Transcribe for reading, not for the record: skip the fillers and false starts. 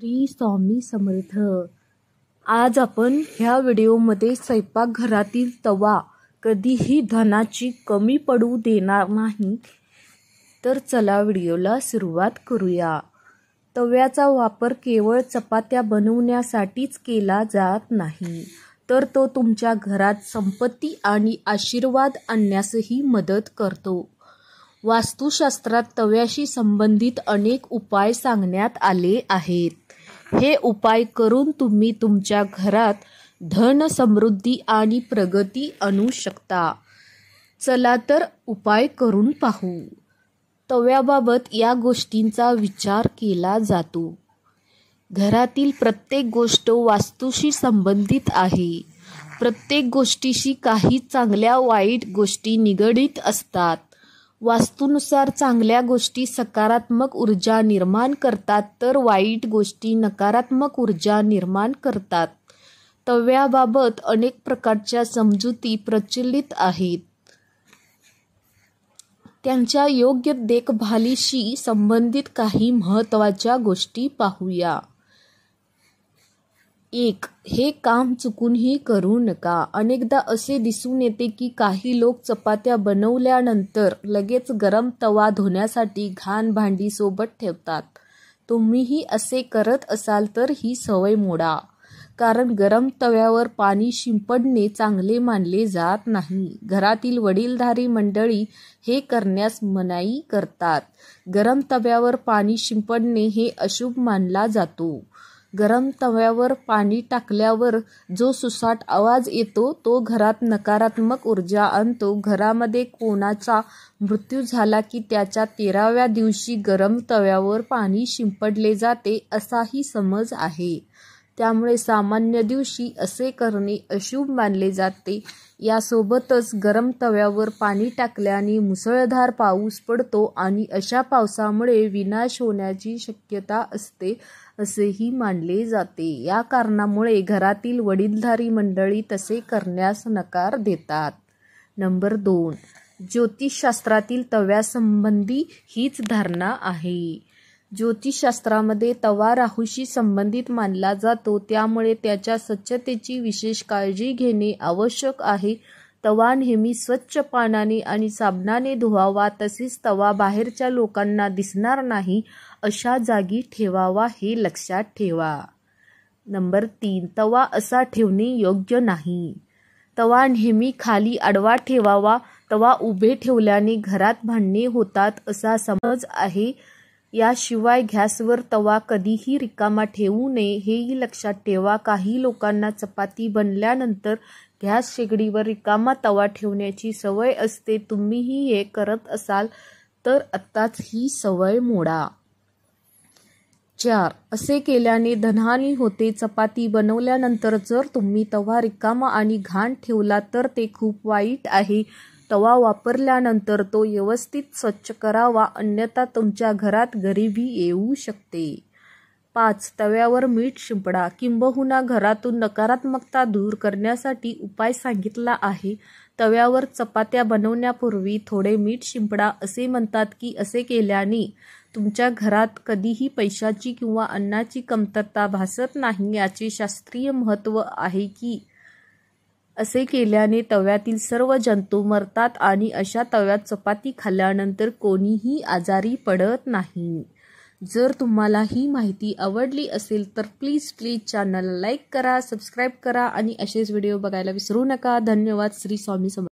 श्री स्वामी समर्थ। आज आपण ह्या व्हिडिओमध्ये स्वयंपाकघरातील तवा कधीही धनाची कमी पडू देणार नाही। तर चला व्हिडिओला सुरुवात करूया। तव्याचा वापर केवळ चपात्या बनवण्यासाठीच केला जात नाही, तर तो तुमच्या घरात संपत्ती आणि आशीर्वाद आणण्यासही मदत करतो। वास्तुशास्त्रात तव्याशी संबंधित अनेक उपाय सांगण्यात आले आहेत। हे उपाय करून तुम्ही तुमच्या घरात धन, समृद्धी आणि प्रगती आणू शकता। चला तर उपाय करून पाहू। तव्याबाबत या गोष्टींचा विचार केला जातो। घरातील प्रत्येक गोष्ट वास्तूशी संबंधित आहे। प्रत्येक गोष्टीशी काही चांगल्या वाईट गोष्टी निगडीत असतात। वास्तूनुसार चांगल्या गोष्टी सकारात्मक ऊर्जा निर्माण करतात, तर वाईट गोष्टी नकारात्मक ऊर्जा निर्माण करतात। तव्याबाबत अनेक प्रकारच्या समजुती प्रचलित आहेत। त्यांच्या योग्य देखभालीशी संबंधित काही महत्त्वाच्या गोष्टी पाहूया। 1. हे काम चुकूनही करू नका। अनेकदा असे दिसून येते की काही लोक चपात्या बनवल्यानंतर लगेच गरम तवा धुण्यासाठी घाण भांडी सोबत ठेवतात। तुम्हीही असे करत असाल तर ही सवय मोडा, कारण गरम तव्यावर पाणी शिंपडणे चांगले मानले जात नाही। घरातील वडीलधारी मंडळी हे करण्यास मनाई करतात। गरम तव्यावर पाणी शिंपडणे हे अशुभ मानला जातो। गरम तव्यावर पाणी टाकल्यावर जो सुसाट आवाज येतो तो घरात नकारात्मक ऊर्जा आणतो। घरामध्ये कोणाचा मृत्यू झाला की त्याच्या 13व्या दिवशी गरम तव्यावर पाणी शिंपडले जाते, असाही समज आहे। त्यामुळे सामान्य दिवशी असे करणे अशुभ मानले जाते। यासोबतच गरम तव्यावर पाणी टाकल्याने मुसळधार पाऊस पडतो आणि अशा पावसामुळे विनाश होण्याची शक्यता असते, असेही मानले जाते। या कारणामुळे घरातील वडीलधारी मंडळी तसे करण्यास नकार देतात। नंबर 2. ज्योतिषशास्त्रातील तव्यासंबंधी हीच धारणा आहे। ज्योतिषशास्त्रामध्ये तवा राहूशी संबंधित मानला जातो, त्यामुळे त्याच्या स्वच्छतेची विशेष काळजी घेणे आवश्यक आहे। तवा नेहमी स्वच्छ पाण्याने आणि साबणाने धुवावा, तसेच तवा बाहेरच्या लोकांना दिसणार नाही अशा जागी ठेवावा, हे लक्षात ठेवा। नंबर 3. तवा असा ठेवणे योग्य नाही। तवा नेहमी खाली आडवा ठेवावा। तवा उभे ठेवल्याने घरात भांडणे होतात असा समज आहे। याशिवाय गॅसवर तवा कधीही रिकामा ठेवू नये, हेही लक्षात ठेवा। काही लोकांना चपाती बनल्यानंतर गॅस शेगडीवर रिकामा तवा ठेवण्याची सवय असते। तुम्हीही हे करत असाल तर आत्ताच ही सवय मोडा। 4. असे केल्याने धनहानी होते। चपाती बनवल्यानंतर जर तुम्ही तवा रिकामा आणि घाण ठेवला तर ते खूप वाईट आहे। तवा वापरल्यानंतर तो व्यवस्थित स्वच्छ करावा, अन्यथा तुमच्या घरात गरिबी येऊ शकते। 5. तव्यावर मीठ शिंपडा, किंबहुना घरातून नकारात्मकता दूर करण्यासाठी उपाय सांगितला आहे। तव्यावर चपात्या बनवण्यापूर्वी थोडे मीठ शिंपडा। असे म्हणतात की असे केल्याने तुमच्या घरात कधीही पैशाची किंवा अन्नाची कमतरता भासत नाही। याचे शास्त्रीय महत्त्व आहे की असे केल्याने तव्यातील सर्व जंतू मरतात आणि अशा तव्यात चपाती खाल्ल्यानंतर कोणीही आजारी पडत नाही। जर तुम्हाला ही माहिती आवडली असेल तर प्लीज चॅनलला लाईक करा, सबस्क्राईब करा आणि असेच व्हिडिओ बघायला विसरू नका। धन्यवाद। श्री स्वामी समर्थ।